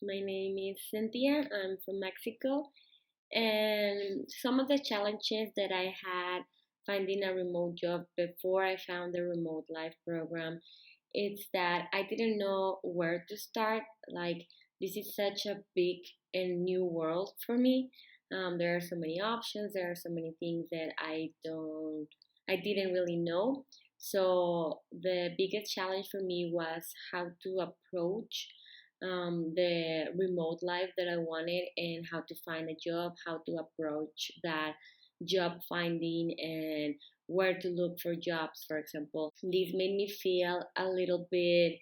My name is Cynthia. I'm from Mexico. And some of the challenges that I had finding a remote job before I found the remote life program, it's that I didn't know where to start. Like, this is such a big and new world for me. There are so many options, there are so many things that I didn't really know. So the biggest challenge for me was how to approach the remote life that I wanted and how to find a job, how to approach that job finding, and where to look for jobs, for example. This made me feel a little bit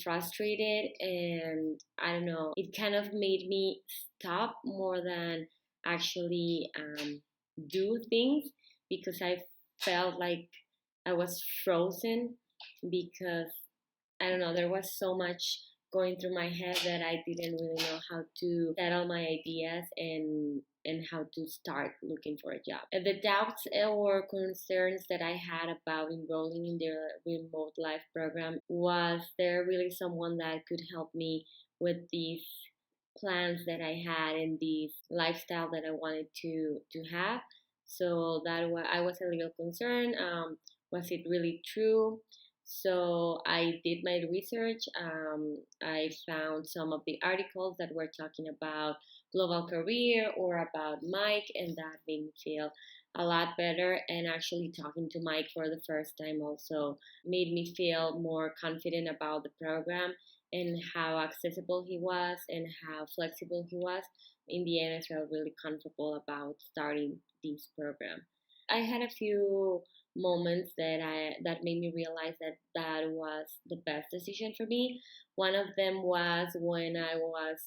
frustrated, and I don't know, it kind of made me stop more than actually do things because I felt like I was frozen because I don't know, there was so much going through my head that I didn't really know how to settle my ideas and how to start looking for a job. And the doubts or concerns that I had about enrolling in the remote life program, was there really someone that could help me with these plans that I had and this lifestyle that I wanted to have? So I was a little concerned. Was it really true? So I did my research. I found some of the articles that were talking about global career or about Mike, and that made me feel a lot better. And actually, talking to Mike for the first time also made me feel more confident about the program and how accessible he was and how flexible he was. In the end, I felt really comfortable about starting this program. I had a few moments that made me realize that that was the best decision for me. One of them was when I was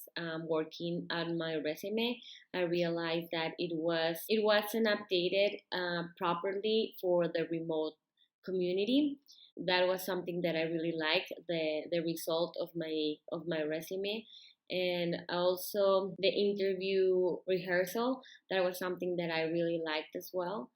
working on my resume. I realized that it wasn't updated properly for the remote community. That was something that I really liked, the result of my resume. And also the interview rehearsal, that was something that I really liked as well.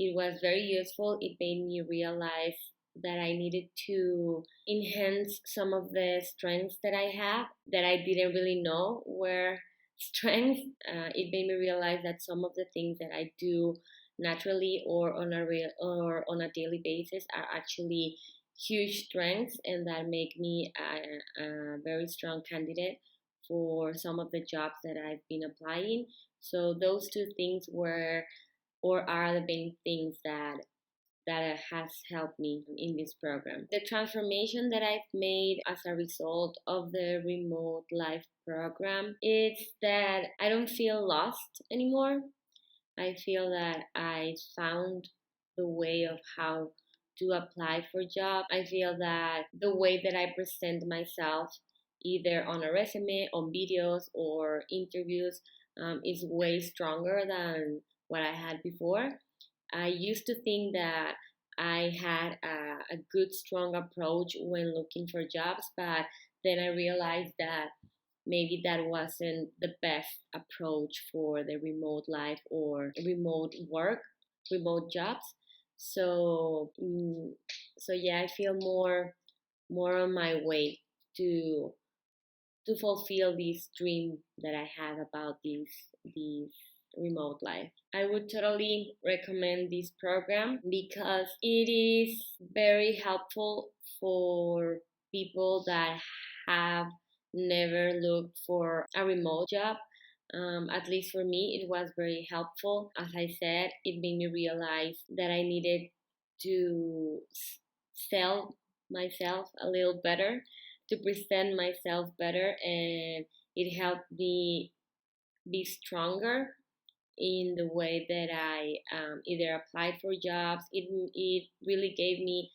It was very useful. It made me realize that I needed to enhance some of the strengths that I have that I didn't really know were strengths. It made me realize that some of the things that I do naturally or on a real or on a daily basis are actually huge strengths, and that make me a very strong candidate for some of the jobs that I've been applying. So those two things were or are the main things that has helped me in this program. The transformation that I've made as a result of the remote life program is that I don't feel lost anymore. I feel that I found the way of how to apply for job. I feel that the way that I present myself, either on a resume, on videos, or interviews, is way stronger than what I had before. I used to think that I had a good, strong approach when looking for jobs, but then I realized that maybe that wasn't the best approach for the remote life or remote work, remote jobs. So, so yeah, I feel more on my way to to fulfill this dream that I have about this remote life. I would totally recommend this program because it is very helpful for people that have never looked for a remote job. At least for me, it was very helpful. As I said, it made me realize that I needed to sell myself a little better, to present myself better, and it helped me be stronger in the way that I either applied for jobs. It really gave me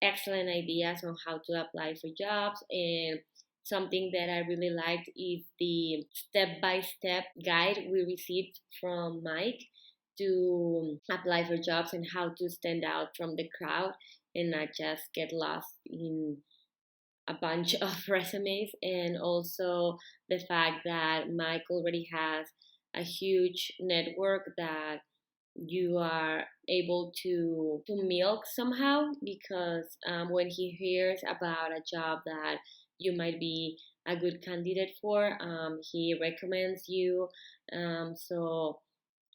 excellent ideas on how to apply for jobs. And something that I really liked is the step-by-step guide we received from Mike to apply for jobs and how to stand out from the crowd and not just get lost in a bunch of resumes. And also the fact that Mike already has a huge network that you are able to milk somehow, because when he hears about a job that you might be a good candidate for. He recommends you. So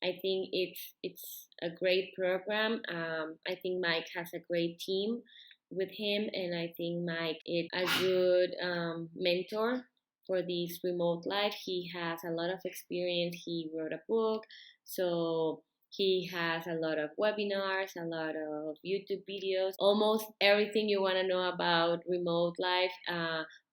I think it's a great program. I think Mike has a great team with him, and I think Mike is a good mentor for this remote life. He has a lot of experience. He wrote a book, so he has a lot of webinars, a lot of YouTube videos, almost everything you want to know about remote life.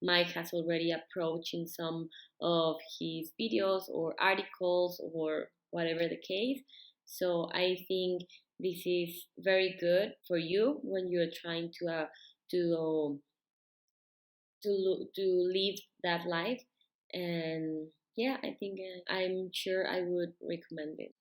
Mike has already approached in some of his videos or articles or whatever the case. So I think this is very good for you when you're trying to to live that life. And yeah, I think I'm sure I would recommend it.